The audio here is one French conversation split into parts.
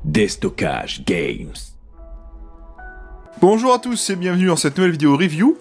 Déstockage Games. Bonjour à tous et bienvenue dans cette nouvelle vidéo review.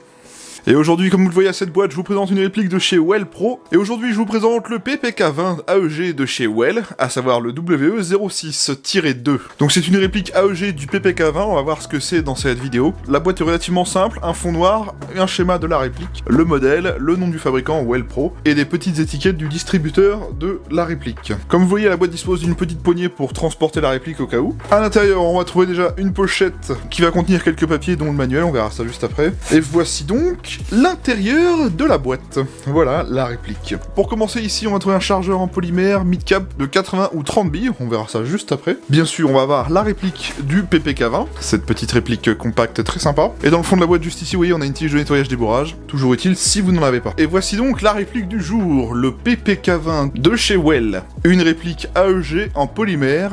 Et aujourd'hui, comme vous le voyez à cette boîte, je vous présente une réplique de chez Well Pro. Et aujourd'hui, je vous présente le PPK20 AEG de chez Well, à savoir le WE06-2. Donc c'est une réplique AEG du PPK20, on va voir ce que c'est dans cette vidéo. La boîte est relativement simple, un fond noir, un schéma de la réplique, le modèle, le nom du fabricant Well Pro, et des petites étiquettes du distributeur de la réplique. Comme vous voyez, la boîte dispose d'une petite poignée pour transporter la réplique au cas où. À l'intérieur, on va trouver déjà une pochette qui va contenir quelques papiers, dont le manuel, on verra ça juste après. Et voici donc l'intérieur de la boîte. Voilà la réplique. Pour commencer ici, on va trouver un chargeur en polymère mid-cap de 80 ou 30 billes, on verra ça juste après. Bien sûr, on va avoir la réplique du PPK20, cette petite réplique compacte très sympa. Et dans le fond de la boîte juste ici, vous voyez, on a une tige de nettoyage débourrage, toujours utile si vous n'en avez pas. Et voici donc la réplique du jour, le PPK20 de chez Well. Une réplique AEG en polymère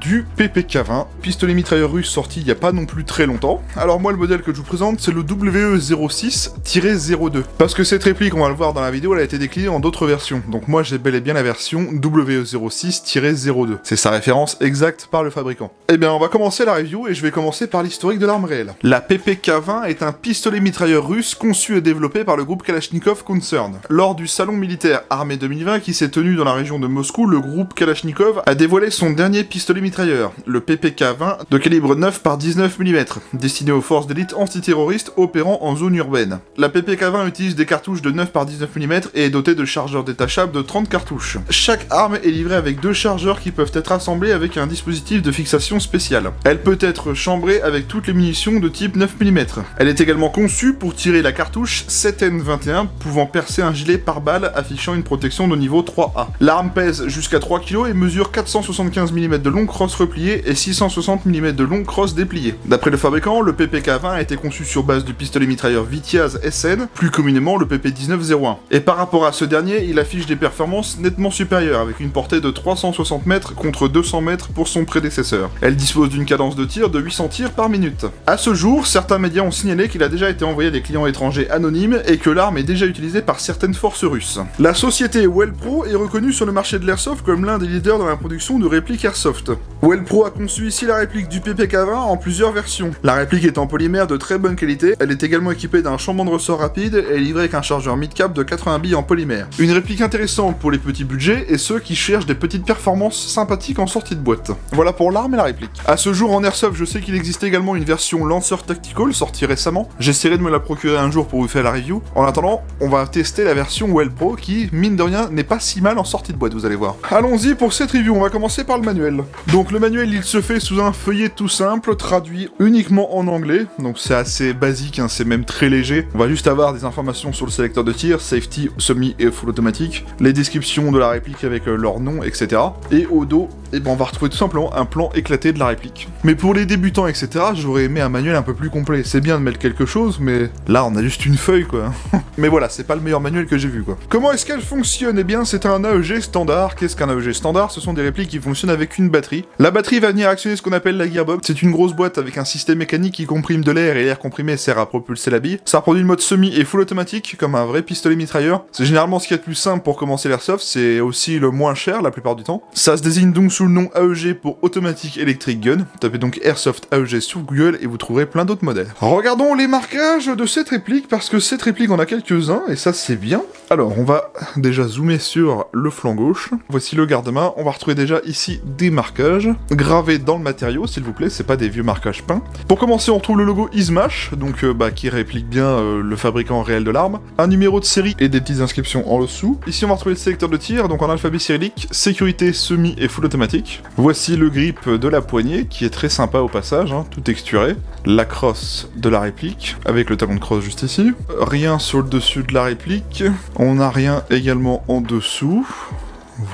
du PPK20, pistolet mitrailleur russe sorti il n'y a pas non plus très longtemps. Alors moi, le modèle que je vous présente, c'est le WE06-02. Parce que cette réplique, on va le voir dans la vidéo, elle a été déclinée en d'autres versions. Donc moi, j'ai bel et bien la version WE06-02. C'est sa référence exacte par le fabricant. Eh bien, on va commencer la review et je vais commencer par l'historique de l'arme réelle. La PPK20 est un pistolet mitrailleur russe conçu et développé par le groupe Kalachnikov Concern. Lors du salon militaire armée 2020 qui s'est tenu dans la région de Moscou, le groupe Kalachnikov a dévoilé son dernier pistolet mitrailleur, le PPK20 de calibre 9 par 19 mm, destiné aux forces d'élite antiterroristes opérant en zone urbaine. La PPK20 utilise des cartouches de 9 par 19 mm et est dotée de chargeurs détachables de 30 cartouches. Chaque arme est livrée avec deux chargeurs qui peuvent être assemblés avec un dispositif de fixation spécial. Elle peut être chambrée avec toutes les munitions de type 9 mm. Elle est également conçue pour tirer la cartouche 7N21 pouvant percer un gilet pare-balles affichant une protection de niveau 3A. L'arme pèse jusqu'à 3 kg et mesure 475 mm de long crosse replié et 660 mm de long crosse déplié. D'après le fabricant, le PPK20 a été conçu sur base du pistolet mitrailleur Vitiaz SN, plus communément le PP1901. Et par rapport à ce dernier, il affiche des performances nettement supérieures, avec une portée de 360 mètres contre 200 mètres pour son prédécesseur. Elle dispose d'une cadence de tir de 800 tirs par minute. À ce jour, certains médias ont signalé qu'il a déjà été envoyé à des clients étrangers anonymes et que l'arme est déjà utilisée par certaines forces russes. La société Well Pro est reconnue sur le marché de l'airsoft comme l'un des leaders dans la production de répliques airsoft. Well Pro a conçu ici la réplique du PPK20 en plusieurs versions. La réplique est en polymère de très bonne qualité, elle est également équipée d'un chambon de ressort rapide et livrée avec un chargeur mid-cap de 80 billes en polymère. Une réplique intéressante pour les petits budgets et ceux qui cherchent des petites performances sympathiques en sortie de boîte. Voilà pour l'arme et la réplique. À ce jour en airsoft, je sais qu'il existe également une version Lancer Tactical sortie récemment. J'essaierai de me la procurer un jour pour vous faire la review. En attendant, on va tester la version Well Pro qui, mine de rien, n'est pas si mal en sortie de boîte, vous allez voir. Allons-y pour cette review, on va commencer par le manuel. Donc le manuel, il se fait sous un feuillet tout simple, traduit uniquement en anglais, donc c'est assez basique, hein, c'est même très léger. On va juste avoir des informations sur le sélecteur de tir, safety, semi et full automatique, les descriptions de la réplique avec leur nom, etc. Et au dos, eh ben, on va retrouver tout simplement un plan éclaté de la réplique. Mais pour les débutants, etc., j'aurais aimé un manuel un peu plus complet. C'est bien de mettre quelque chose, mais là on a juste une feuille, quoi. Mais voilà, c'est pas le meilleur manuel que j'ai vu, quoi. Comment est-ce qu'elle fonctionne? Eh bien, c'est un AEG standard. Qu'est-ce qu'un AEG standard? Ce sont des répliques qui fonctionnent avec une batterie. La batterie va venir actionner ce qu'on appelle la gearbox. C'est une grosse boîte avec un système mécanique qui comprime de l'air et l'air comprimé sert à propulser la bille. Ça reproduit le mode semi et full automatique, comme un vrai pistolet mitrailleur. C'est généralement ce qu'il y a de plus simple pour commencer l'airsoft, c'est aussi le moins cher la plupart du temps. Ça se désigne donc sous le nom AEG pour Automatic Electric Gun. Tapez donc Airsoft AEG sur Google et vous trouverez plein d'autres modèles. Regardons les marquages de cette réplique, parce que cette réplique en a quelques-uns, et ça c'est bien. Alors, on va déjà zoomer sur le flanc gauche. Voici le garde-main. On va retrouver déjà ici des marquages gravés dans le matériau, s'il vous plaît, c'est pas des vieux marquages peints. Pour commencer, on retrouve le logo Izmash, donc qui réplique bien le fabricant réel de l'arme. Un numéro de série et des petites inscriptions en dessous. Ici, on va retrouver le sélecteur de tir, donc en alphabet cyrillique, sécurité, semi et full automatique. Voici le grip de la poignée, qui est très sympa au passage, hein, tout texturé. La crosse de la réplique, avec le talon de crosse juste ici. Rien sur le dessus de la réplique. On n'a rien également en dessous.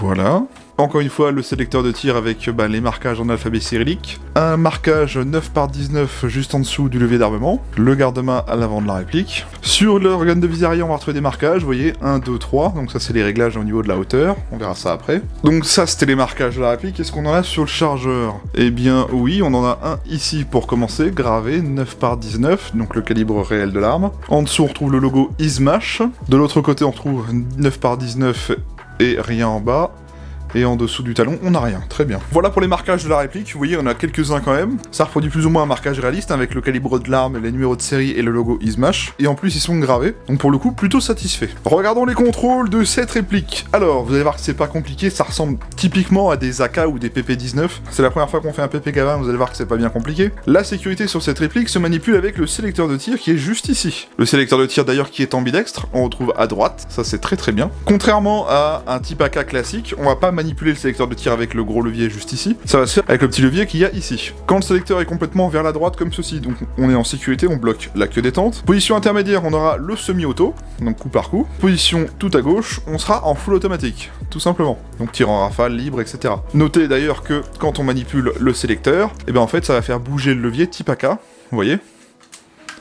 Voilà. Encore une fois, le sélecteur de tir avec les marquages en alphabet cyrillique. Un marquage 9 par 19 juste en dessous du levier d'armement. Le garde-main à l'avant de la réplique. Sur l'organe de visée arrière, on va retrouver des marquages, vous voyez, 1, 2, 3. Donc ça, c'est les réglages au niveau de la hauteur. On verra ça après. Donc ça, c'était les marquages de la réplique. Qu'est-ce qu'on en a sur le chargeur? Eh bien, oui, on en a un ici pour commencer, gravé, 9 par 19, donc le calibre réel de l'arme. En dessous, on retrouve le logo Izmash. De l'autre côté, on retrouve 9 par 19 et rien en bas. Et en dessous du talon, on n'a rien. Très bien. Voilà pour les marquages de la réplique. Vous voyez, on a quelques-uns quand même. Ça reproduit plus ou moins un marquage réaliste avec le calibre de l'arme, les numéros de série et le logo Izmash. Et en plus, ils sont gravés. Donc pour le coup, plutôt satisfait. Regardons les contrôles de cette réplique. Alors, vous allez voir que c'est pas compliqué. Ça ressemble typiquement à des AK ou des PP-19. C'est la première fois qu'on fait un PP Gavin. Vous allez voir que c'est pas bien compliqué. La sécurité sur cette réplique se manipule avec le sélecteur de tir qui est juste ici. Le sélecteur de tir d'ailleurs qui est ambidextre. On retrouve à droite. Ça, c'est très très bien. Contrairement à un type AK classique, on va pas manipuler le sélecteur de tir avec le gros levier juste ici, ça va se faire avec le petit levier qu'il y a ici. Quand le sélecteur est complètement vers la droite comme ceci, donc on est en sécurité, on bloque la queue détente. Position intermédiaire, on aura le semi-auto, donc coup par coup. Position tout à gauche, on sera en full automatique, tout simplement. Donc tir en rafale, libre, etc. Notez d'ailleurs que quand on manipule le sélecteur, et bien en fait ça va faire bouger le levier type AK, vous voyez,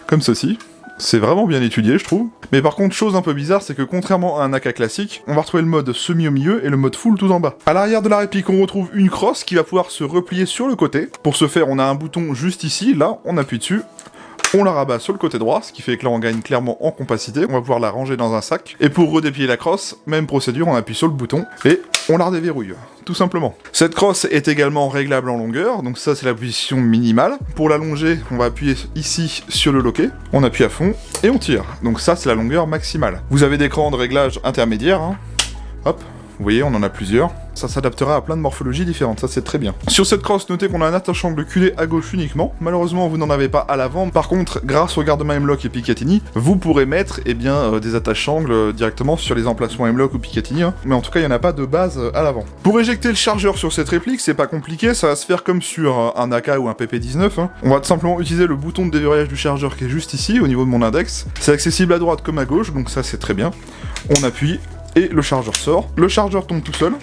comme ceci. C'est vraiment bien étudié, je trouve. Mais par contre, chose un peu bizarre, c'est que contrairement à un AK classique, on va retrouver le mode semi au milieu et le mode full tout en bas. À l'arrière de la réplique, on retrouve une crosse qui va pouvoir se replier sur le côté. Pour ce faire, on a un bouton juste ici, là, on appuie dessus. On la rabat sur le côté droit, ce qui fait que là on gagne clairement en compacité, on va pouvoir la ranger dans un sac. Et pour redéplier la crosse, même procédure, on appuie sur le bouton et on la redéverrouille, tout simplement. Cette crosse est également réglable en longueur, donc ça c'est la position minimale. Pour l'allonger, on va appuyer ici sur le loquet, on appuie à fond et on tire. Donc ça c'est la longueur maximale. Vous avez des écrans de réglage intermédiaire, hein. Hop. Vous voyez, on en a plusieurs. Ça s'adaptera à plein de morphologies différentes, ça c'est très bien. Sur cette crosse, notez qu'on a un attache-angle culé à gauche uniquement. Malheureusement, vous n'en avez pas à l'avant. Par contre, grâce au garde-main M-Lock et Picatinny, vous pourrez mettre des attaches-angles directement sur les emplacements M-Lock ou Picatinny. Hein. Mais en tout cas, il n'y en a pas de base à l'avant. Pour éjecter le chargeur sur cette réplique, c'est pas compliqué, ça va se faire comme sur un AK ou un PP-19. Hein. On va tout simplement utiliser le bouton de déverrouillage du chargeur qui est juste ici, au niveau de mon index. C'est accessible à droite comme à gauche, donc ça c'est très bien. On appuie. Et le chargeur sort. Le chargeur tombe tout seul.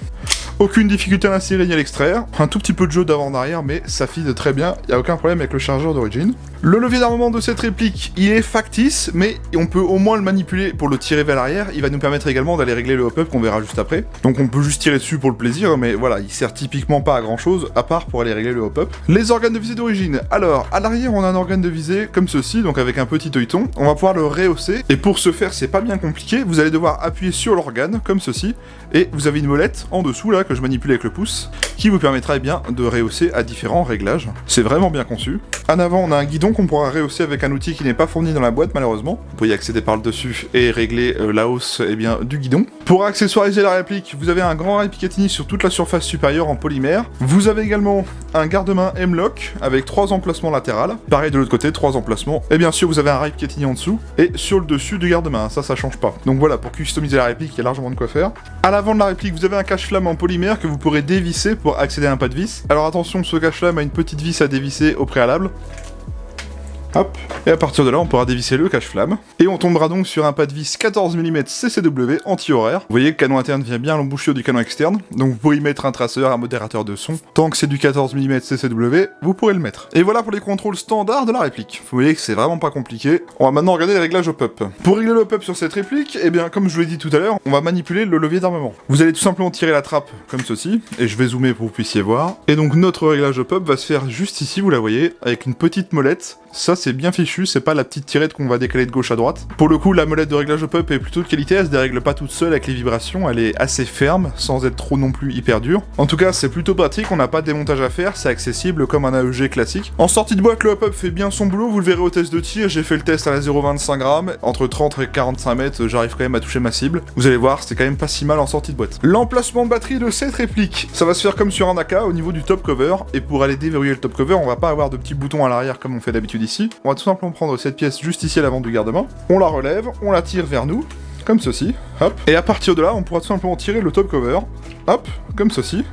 Aucune difficulté à l'insérer ni à l'extraire. Un tout petit peu de jeu d'avant-arrière, mais ça fide très bien. Il n'y a aucun problème avec le chargeur d'origine. Le levier d'armement de cette réplique, il est factice, mais on peut au moins le manipuler pour le tirer vers l'arrière. Il va nous permettre également d'aller régler le hop-up qu'on verra juste après. Donc on peut juste tirer dessus pour le plaisir, mais voilà, il sert typiquement pas à grand chose, à part pour aller régler le hop-up. Les organes de visée d'origine. Alors, à l'arrière, on a un organe de visée comme ceci, donc avec un petit œilleton. On va pouvoir le rehausser, et pour ce faire, c'est pas bien compliqué. Vous allez devoir appuyer sur l'organe, comme ceci, et vous avez une molette en dessous, là, que je manipule avec le pouce, qui vous permettra bien de rehausser à différents réglages. C'est vraiment bien conçu. En avant, on a un guidon qu'on pourra rehausser avec un outil qui n'est pas fourni dans la boîte, malheureusement. Vous pouvez y accéder par le dessus et régler la hausse du guidon. Pour accessoiriser la réplique, vous avez un grand rail Picatinny sur toute la surface supérieure en polymère. Vous avez également un garde-main M-Lock avec 3 emplacements latérales. Pareil de l'autre côté, 3 emplacements. Et bien sûr, vous avez un rail Picatinny en dessous et sur le dessus du garde-main. Ça change pas. Donc voilà, pour customiser la réplique, il y a largement de quoi faire. À l'avant de la réplique, vous avez un cache-flamme en polymère que vous pourrez dévisser pour accéder à un pas de vis. Alors attention, ce cache-flamme a une petite vis à dévisser au préalable. Hop, et à partir de là, on pourra dévisser le cache-flamme. Et on tombera donc sur un pas de vis 14 mm CCW anti-horaire. Vous voyez, le canon interne vient bien à l'embouchure du canon externe, donc vous pouvez y mettre un traceur, un modérateur de son. Tant que c'est du 14 mm CCW, vous pourrez le mettre. Et voilà pour les contrôles standards de la réplique. Vous voyez que c'est vraiment pas compliqué. On va maintenant regarder les réglages hop-up. Pour régler le hop-up sur cette réplique, eh bien, comme je vous l'ai dit tout à l'heure, on va manipuler le levier d'armement. Vous allez tout simplement tirer la trappe comme ceci, et je vais zoomer pour que vous puissiez voir. Et donc notre réglage hop-up va se faire juste ici, vous la voyez, avec une petite molette. Ça c'est bien fichu, c'est pas la petite tirette qu'on va décaler de gauche à droite. Pour le coup, la molette de réglage hop-up est plutôt de qualité, elle se dérègle pas toute seule avec les vibrations, elle est assez ferme, sans être trop non plus hyper dure. En tout cas, c'est plutôt pratique, on n'a pas de démontage à faire, c'est accessible comme un AEG classique. En sortie de boîte, le hop-up fait bien son boulot, vous le verrez au test de tir, j'ai fait le test à la 0,25 grammes, entre 30 et 45 mètres, j'arrive quand même à toucher ma cible. Vous allez voir, c'était quand même pas si mal en sortie de boîte. L'emplacement de batterie de cette réplique, ça va se faire comme sur un AK au niveau du top cover, et pour aller déverrouiller le top cover, on va pas avoir de petits boutons à l'arrière comme on fait d'habitude ici. On va tout simplement prendre cette pièce juste ici à l'avant du garde-main, on la relève, on la tire vers nous, comme ceci, hop, et à partir de là, on pourra tout simplement tirer le top cover, hop, comme ceci,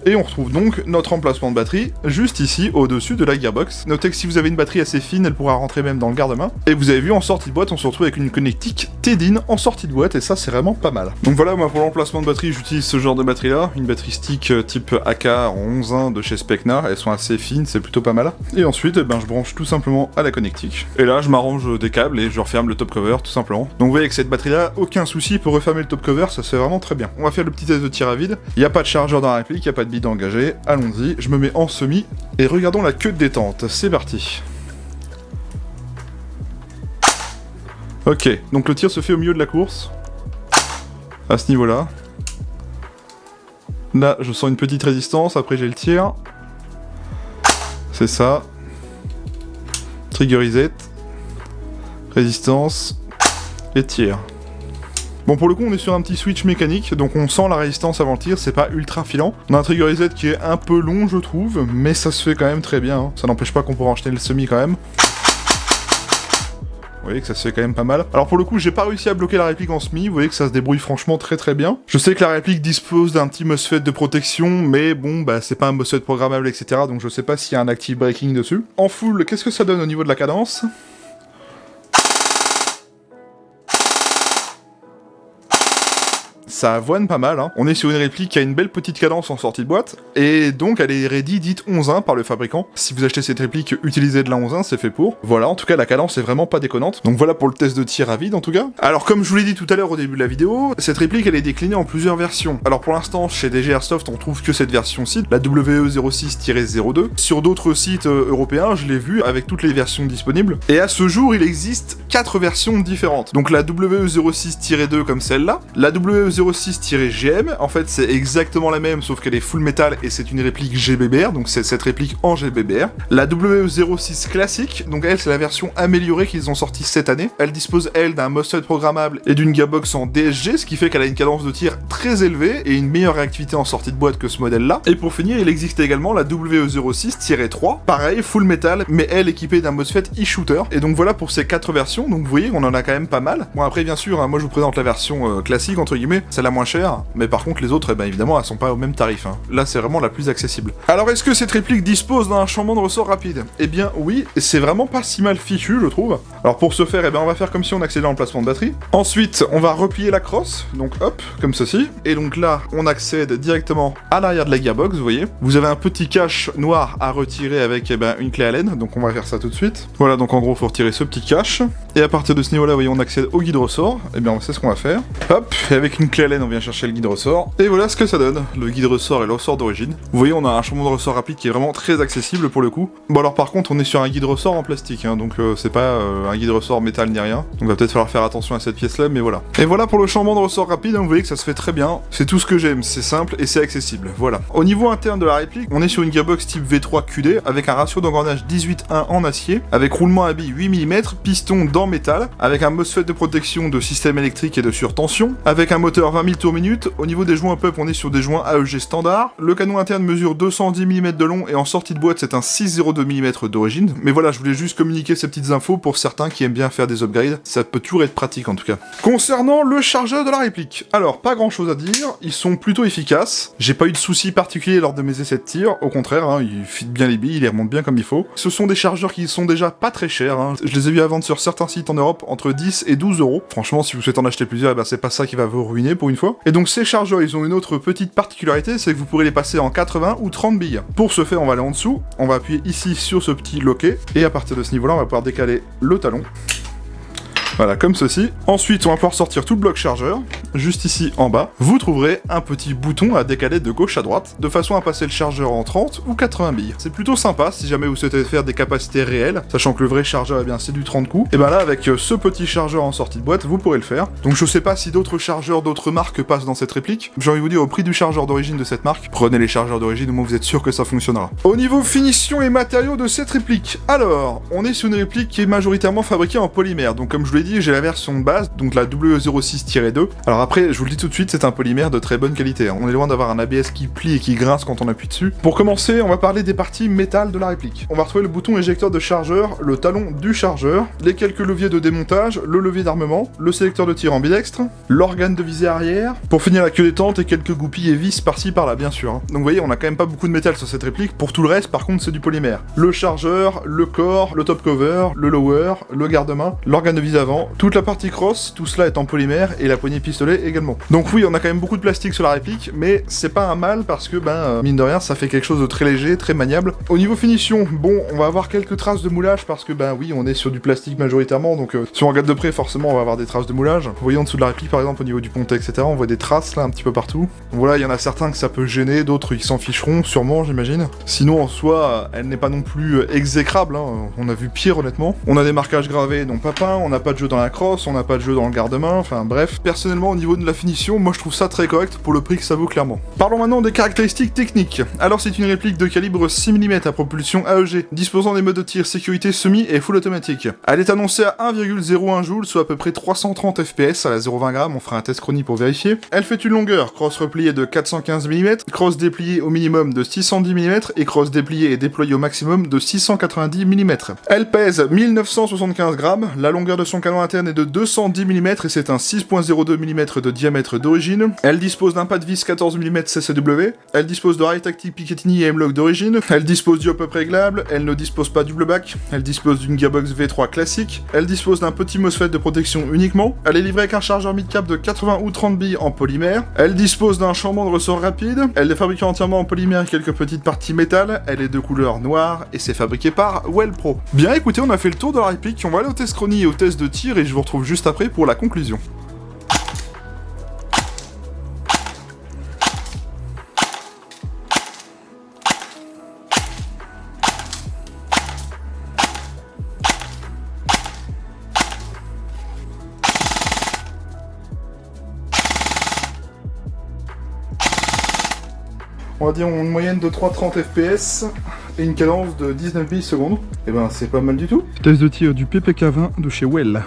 et on retrouve donc notre emplacement de batterie juste ici au-dessus de la gearbox. Notez que si vous avez une batterie assez fine, elle pourra rentrer même dans le garde-main. Et vous avez vu, en sortie de boîte, on se retrouve avec une connectique T-DIN en sortie de boîte, et ça c'est vraiment pas mal. Donc voilà, moi pour l'emplacement de batterie, j'utilise ce genre de batterie là, une batterie stick type AK en 11.1 de chez Specna, elles sont assez fines, c'est plutôt pas mal. Et ensuite, je branche tout simplement à la connectique. Et là, je m'arrange des câbles et je referme le top cover tout simplement. Donc vous voyez avec cette batterie là, aucun souci pour refermer le top cover, ça se fait vraiment très bien. On va faire le petit test de tir à vide. Il n'y a pas de chargeur dans la réplique, il n'y a pas de bide engagé. Allons-y, je me mets en semi et regardons la queue de détente. C'est parti. Ok, donc le tir se fait au milieu de la course. À ce niveau-là. Là, je sens une petite résistance, après j'ai le tir. C'est ça. Trigger reset. Résistance. Et tir. Bon, pour le coup, on est sur un petit switch mécanique, donc on sent la résistance avant le tir, c'est pas ultra filant. On a un trigger reset qui est un peu long, je trouve, mais ça se fait quand même très bien. Hein. Ça n'empêche pas qu'on pourra enchaîner le semi quand même. Vous voyez que ça se fait quand même pas mal. Alors pour le coup, j'ai pas réussi à bloquer la réplique en semi, vous voyez que ça se débrouille franchement très bien. Je sais que la réplique dispose d'un petit MOSFET de protection, mais bon, bah c'est pas un MOSFET programmable, etc. Donc je sais pas s'il y a un active braking dessus. En full, qu'est-ce que ça donne au niveau de la cadence ? Ça avoine pas mal, hein. On est sur une réplique qui a une belle petite cadence en sortie de boîte, et donc elle est ready dite 11.1 par le fabricant. Si vous achetez cette réplique, utilisez de la 11.1, c'est fait pour. Voilà, en tout cas la cadence est vraiment pas déconnante. Donc voilà pour le test de tir à vide en tout cas. Alors comme je vous l'ai dit tout à l'heure au début de la vidéo, cette réplique elle est déclinée en plusieurs versions. Alors pour l'instant, chez DG Airsoft, on trouve que cette version-ci, la WE06-02. Sur d'autres sites européens, je l'ai vu avec toutes les versions disponibles. Et à ce jour, il existe 4 versions différentes. Donc la WE06-2 comme celle-là, la WE06-GM, en fait c'est exactement la même sauf qu'elle est full metal et c'est une réplique GBBR, donc c'est cette réplique en GBBR. La WE06 classique, donc elle c'est la version améliorée qu'ils ont sortie cette année. Elle dispose elle d'un MOSFET programmable et d'une gearbox en DSG, ce qui fait qu'elle a une cadence de tir très élevée et une meilleure réactivité en sortie de boîte que ce modèle-là. Et pour finir, il existe également la WE06-3, pareil, full metal, mais elle équipée d'un MOSFET e-shooter. Et donc voilà pour ces 4 versions, donc vous voyez qu'on en a quand même pas mal. Bon après bien sûr, hein, moi je vous présente la version classique entre guillemets, c'est la moins chère, mais par contre les autres, eh ben, évidemment, elles sont pas au même tarif. Hein. Là, c'est vraiment la plus accessible. Alors, est-ce que cette réplique dispose d'un changement de ressort rapide ? Eh bien, oui, c'est vraiment pas si mal fichu, je trouve. Alors, pour ce faire, eh ben, on va faire comme si on accédait dans le placement de batterie. Ensuite, on va replier la crosse, donc hop, comme ceci. Et donc là, on accède directement à l'arrière de la gearbox, vous voyez. Vous avez un petit cache noir à retirer avec eh ben, une clé Allen, donc on va faire ça tout de suite. Voilà, donc en gros, faut retirer ce petit cache. Et à partir de ce niveau-là, vous voyez, on accède au guide ressort. Eh bien, c'est ce qu'on va faire. Hop, et avec une clé Allen, on vient chercher le guide ressort. Et voilà ce que ça donne. Le guide ressort et le ressort d'origine. Vous voyez, on a un changement de ressort rapide qui est vraiment très accessible pour le coup. Bon alors par contre, on est sur un guide ressort en plastique, hein, donc c'est pas un guide ressort métal ni rien. Donc va peut-être falloir faire attention à cette pièce-là, mais voilà. Et voilà pour le changement de ressort rapide, hein, vous voyez que ça se fait très bien. C'est tout ce que j'aime, c'est simple et c'est accessible. Voilà. Au niveau interne de la réplique, on est sur une gearbox type V3 QD avec un ratio d'engrenage 18:1 en acier, avec roulement à billes 8 mm, piston dans métal, avec un MOSFET de protection de système électrique et de surtension, avec un moteur 20 000 tours minute. Au niveau des joints up, on est sur des joints AEG standard. Le canon interne mesure 210 mm de long et en sortie de boîte, c'est un 6,02 mm d'origine. Mais voilà, je voulais juste communiquer ces petites infos pour certains qui aiment bien faire des upgrades. Ça peut toujours être pratique en tout cas. Concernant le chargeur de la réplique, alors pas grand chose à dire, ils sont plutôt efficaces. J'ai pas eu de soucis particuliers lors de mes essais de tir, au contraire, hein, ils fitent bien les billes, ils les remontent bien comme il faut. Ce sont des chargeurs qui sont déjà pas très chers, hein. Je les ai vus à vendre sur certains sites en Europe entre 10 et 12 euros. Franchement, si vous souhaitez en acheter plusieurs, eh ben, c'est pas ça qui va vous ruiner pour une fois. Et donc ces chargeurs, ils ont une autre petite particularité, c'est que vous pourrez les passer en 80 ou 30 billes. Pour ce faire, on va aller en dessous, on va appuyer ici sur ce petit loquet, et à partir de ce niveau-là, on va pouvoir décaler le talon. Voilà, comme ceci. Ensuite, on va pouvoir sortir tout le bloc chargeur. Juste ici, en bas, vous trouverez un petit bouton à décaler de gauche à droite, de façon à passer le chargeur en 30 ou 80 billes. C'est plutôt sympa si jamais vous souhaitez faire des capacités réelles, sachant que le vrai chargeur, eh bien, c'est du 30 coups. Et ben là, avec ce petit chargeur en sortie de boîte, vous pourrez le faire. Donc je sais pas si d'autres chargeurs, d'autres marques passent dans cette réplique. J'ai envie de vous dire, au prix du chargeur d'origine de cette marque, prenez les chargeurs d'origine, au moins vous êtes sûr que ça fonctionnera. Au niveau finition et matériaux de cette réplique, alors, on est sur une réplique qui est majoritairement fabriquée en polymère. Donc comme je vous l'ai dit, j'ai la version de base, donc la WE06-2. Alors après, je vous le dis tout de suite, c'est un polymère de très bonne qualité. Hein. On est loin d'avoir un ABS qui plie et qui grince quand on appuie dessus. Pour commencer, on va parler des parties métal de la réplique. On va retrouver le bouton éjecteur de chargeur, le talon du chargeur, les quelques leviers de démontage, le levier d'armement, le sélecteur de tir ambidextre, l'organe de visée arrière, pour finir la queue détente et quelques goupilles et vis par-ci par-là, bien sûr. Hein. Donc vous voyez, on a quand même pas beaucoup de métal sur cette réplique. Pour tout le reste, par contre, c'est du polymère. Le chargeur, le corps, le top cover, le lower, le garde-main, l'organe de visée avant, toute la partie cross, tout cela est en polymère et la poignée pistolet également. Donc oui, on a quand même beaucoup de plastique sur la réplique, mais c'est pas un mal parce que, mine de rien, ça fait quelque chose de très léger, très maniable. Au niveau finition, bon, on va avoir quelques traces de moulage parce que, oui, on est sur du plastique majoritairement, donc si on regarde de près, forcément, on va avoir des traces de moulage. Vous voyez en dessous de la réplique, par exemple, au niveau du pontet, etc., on voit des traces là un petit peu partout. Voilà, il y en a certains que ça peut gêner, d'autres ils s'en ficheront, sûrement, j'imagine. Sinon, en soi, elle n'est pas non plus exécrable, hein. On a vu pire, honnêtement. On a des marquages gravés, non pas peints, on n'a pas de jeu dans la crosse, on n'a pas de jeu dans le garde-main, enfin bref. Personnellement, au niveau de la finition, moi je trouve ça très correct pour le prix que ça vaut clairement. Parlons maintenant des caractéristiques techniques. Alors c'est une réplique de calibre 6 mm à propulsion AEG, disposant des modes de tir sécurité semi et full automatique. Elle est annoncée à 1,01 joules, soit à peu près 330 fps à la 0,20 g, on fera un test chronique pour vérifier. Elle fait une longueur cross repliée de 415 mm, cross dépliée au minimum de 610 mm et cross dépliée et déployée au maximum de 690 mm. Elle pèse 1975 grammes, la longueur de son canon interne est de 210 mm et c'est un 6.02 mm de diamètre d'origine. Elle dispose d'un pas de vis 14 mm CCW, elle dispose de rail tactique Picatinny et M-Lock d'origine, elle dispose du hop-up réglable, elle ne dispose pas du blowback, elle dispose d'une gearbox V3 classique, elle dispose d'un petit MOSFET de protection uniquement, elle est livrée avec un chargeur mid-cap de 80 ou 30 billes en polymère, elle dispose d'un chambon de ressort rapide, elle est fabriquée entièrement en polymère avec quelques petites parties métal, elle est de couleur noire et c'est fabriqué par Wellpro. Bien écoutez, on a fait le tour de la réplique, on va aller au test chronique et au test de tir et je vous retrouve juste après pour la conclusion. On va dire une moyenne de 3,30 fps et une cadence de 19 billes secondes. Et ben c'est pas mal du tout. Test de tir du PPK-20 de chez Well.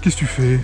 Qu'est-ce que tu fais?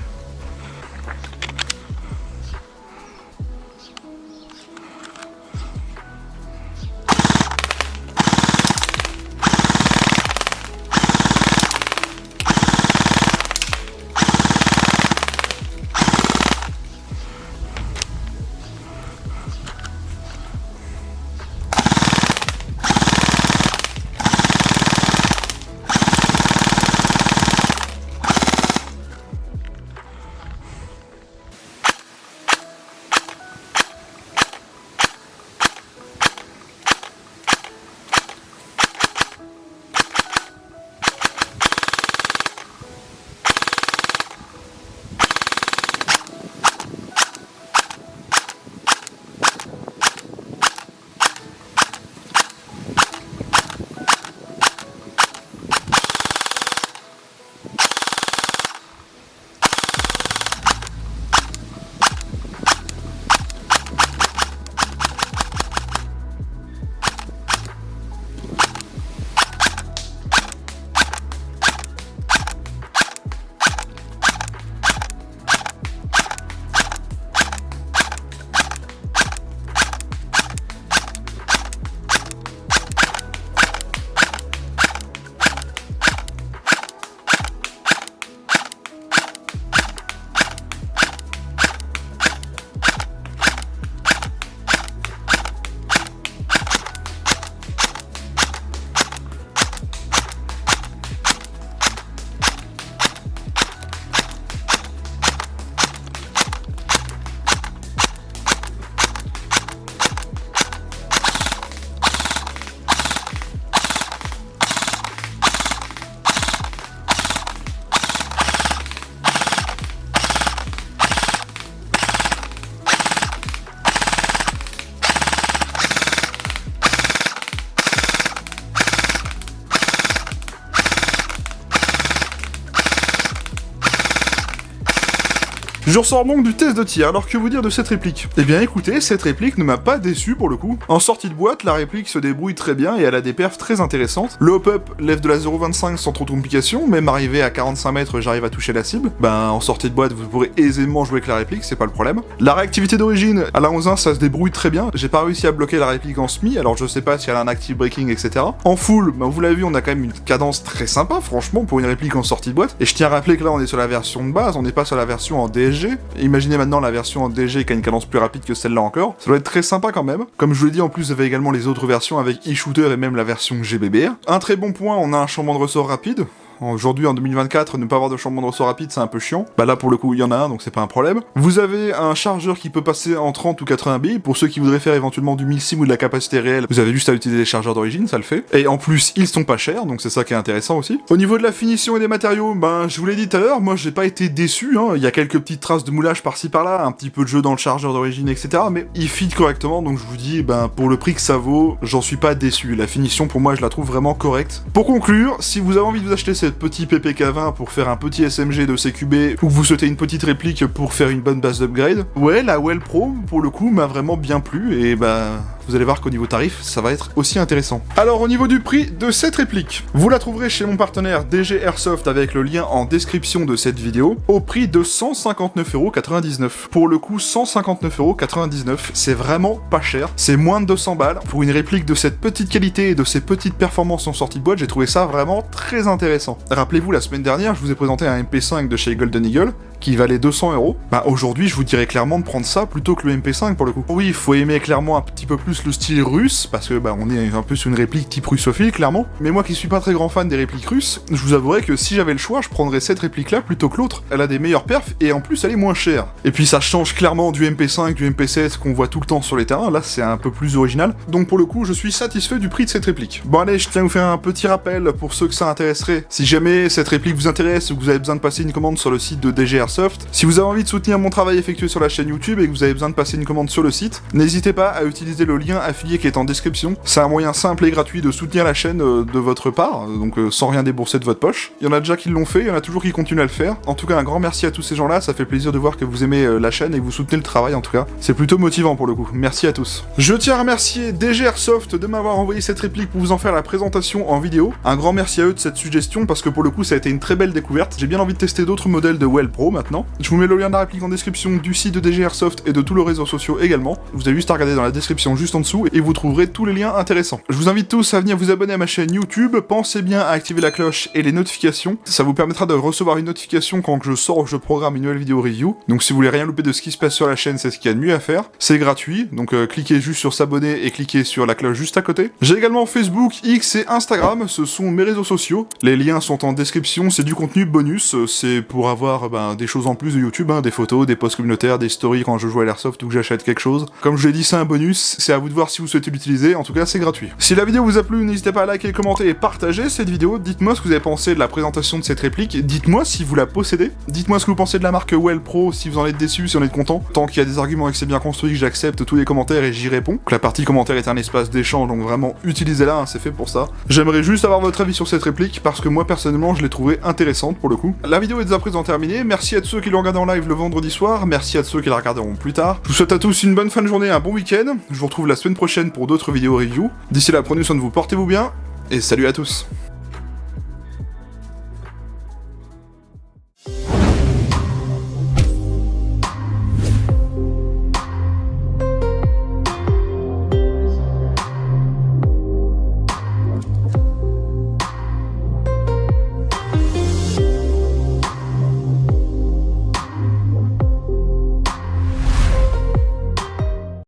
Je ressors donc du test de tir, alors que vous dire de cette réplique? Eh bien écoutez, cette réplique ne m'a pas déçu pour le coup. En sortie de boîte, la réplique se débrouille très bien et elle a des perfs très intéressantes. Le hop-up lève de la 0.25 sans trop de complications, même arrivé à 45 mètres, j'arrive à toucher la cible. Ben en sortie de boîte, vous pourrez aisément jouer avec la réplique, c'est pas le problème. La réactivité d'origine, à la 11.1, ça se débrouille très bien. J'ai pas réussi à bloquer la réplique en semi, alors je sais pas si elle a un active braking, etc. En full, ben vous l'avez vu, on a quand même une cadence très sympa, franchement, pour une réplique en sortie de boîte. Et je tiens à rappeler que là, on est sur la version de base, on n'est pas sur la version en DSG. Imaginez maintenant la version en DSG qui a une cadence plus rapide que celle-là encore. Ça doit être très sympa quand même. Comme je vous l'ai dit, en plus, vous avez également les autres versions avec e-shooter et même la version GBBR. Un très bon point, on a un changement de ressort rapide. Aujourd'hui, en 2024, ne pas avoir de changement de ressort rapide, c'est un peu chiant. Bah là, pour le coup, il y en a un, donc c'est pas un problème. Vous avez un chargeur qui peut passer en 30 ou 80 billes. Pour ceux qui voudraient faire éventuellement du 1000 sim ou de la capacité réelle, vous avez juste à utiliser les chargeurs d'origine, ça le fait. Et en plus, ils sont pas chers, donc c'est ça qui est intéressant aussi. Au niveau de la finition et des matériaux, ben, je vous l'ai dit tout à l'heure, moi, j'ai pas été déçu, hein. Il y a quelques petites traces de moulage par-ci par-là, un petit peu de jeu dans le chargeur d'origine, etc. Mais il fit correctement, donc je vous dis, ben, pour le prix que ça vaut, j'en suis pas déçu. La finition, pour moi, je la trouve vraiment correcte. Pour conclure, si vous avez envie de vous acheter cette petite PPK pour faire un petit SMG de CQB ou que vous souhaitez une petite réplique pour faire une bonne base d'upgrade, ouais, la Well Pro, pour le coup, m'a vraiment bien plu et bah... vous allez voir qu'au niveau tarif, ça va être aussi intéressant. Alors au niveau du prix de cette réplique, vous la trouverez chez mon partenaire DG Airsoft avec le lien en description de cette vidéo, au prix de 159,99€. Pour le coup, 159,99€, c'est vraiment pas cher, c'est moins de 200 balles. Pour une réplique de cette petite qualité et de ces petites performances en sortie de boîte, j'ai trouvé ça vraiment très intéressant. Rappelez-vous, la semaine dernière, je vous ai présenté un MP5 de chez Golden Eagle, qui valait 200€. Bah aujourd'hui, je vous dirais clairement de prendre ça plutôt que le MP5 pour le coup. Oui, il faut aimer clairement un petit peu plus le style russe, parce que bah on est un peu sur une réplique type russophile, clairement. Mais moi qui suis pas très grand fan des répliques russes, je vous avouerais que si j'avais le choix, je prendrais cette réplique-là plutôt que l'autre. Elle a des meilleures perfs, et en plus elle est moins chère. Et puis ça change clairement du MP5, du MP7 qu'on voit tout le temps sur les terrains, là c'est un peu plus original. Donc pour le coup, je suis satisfait du prix de cette réplique. Bon allez, je tiens à vous faire un petit rappel pour ceux que ça intéresserait. Si jamais cette réplique vous intéresse ou que vous avez besoin de passer une commande sur le site de DG Airsoft, si vous avez envie de soutenir mon travail effectué sur la chaîne YouTube et que vous avez besoin de passer une commande sur le site, n'hésitez pas à utiliser le lien affilié qui est en description. C'est un moyen simple et gratuit de soutenir la chaîne de votre part, donc sans rien débourser de votre poche. Il y en a déjà qui l'ont fait, il y en a toujours qui continuent à le faire. En tout cas, un grand merci à tous ces gens-là, ça fait plaisir de voir que vous aimez la chaîne et que vous soutenez le travail en tout cas. C'est plutôt motivant pour le coup. Merci à tous. Je tiens à remercier DG Airsoft de m'avoir envoyé cette réplique pour vous en faire la présentation en vidéo. Un grand merci à eux de cette suggestion parce que pour le coup, ça a été une très belle découverte. J'ai bien envie de tester d'autres modèles de Well Pro maintenant. Je vous mets le lien de la réplique en description du site de DG Airsoft et de tous les réseaux sociaux également. Vous avez juste à regarder dans la description juste en dessous et vous trouverez tous les liens intéressants. Je vous invite tous à venir vous abonner à ma chaîne YouTube, pensez bien à activer la cloche et les notifications, ça vous permettra de recevoir une notification quand je sors ou je programme une nouvelle vidéo review. Donc si vous voulez rien louper de ce qui se passe sur la chaîne, c'est ce qu'il y a de mieux à faire. C'est gratuit, donc cliquez juste sur s'abonner et cliquez sur la cloche juste à côté. J'ai également Facebook, X et Instagram, ce sont mes réseaux sociaux. Les liens sont en description, c'est du contenu bonus, c'est pour avoir des choses en plus de YouTube, des photos, des posts communautaires, des stories quand je joue à l'airsoft ou que j'achète quelque chose. Comme je l'ai dit, c'est un bonus, c'est à vous de voir si vous souhaitez l'utiliser, en tout cas c'est gratuit. Si la vidéo vous a plu, n'hésitez pas à liker, commenter et partager cette vidéo, dites-moi ce que vous avez pensé de la présentation de cette réplique, dites-moi si vous la possédez, dites-moi ce que vous pensez de la marque Well Pro, si vous en êtes déçu, si vous en êtes content. Tant qu'il y a des arguments et que c'est bien construit, j'accepte tous les commentaires et j'y réponds. La partie commentaire est un espace d'échange, donc vraiment utilisez-la, c'est fait pour ça. J'aimerais juste avoir votre avis sur cette réplique, parce que moi personnellement je l'ai trouvée intéressante pour le coup. La vidéo est dès à présent terminée, merci à tous ceux qui l'ont regardé en live le vendredi soir, merci à tous ceux qui la regarderont plus tard. Je vous souhaite à tous une bonne fin de journée, un bon week-end, je vous retrouve la semaine prochaine pour d'autres vidéos review. D'ici là, prenez soin de vous, portez-vous bien, et salut à tous.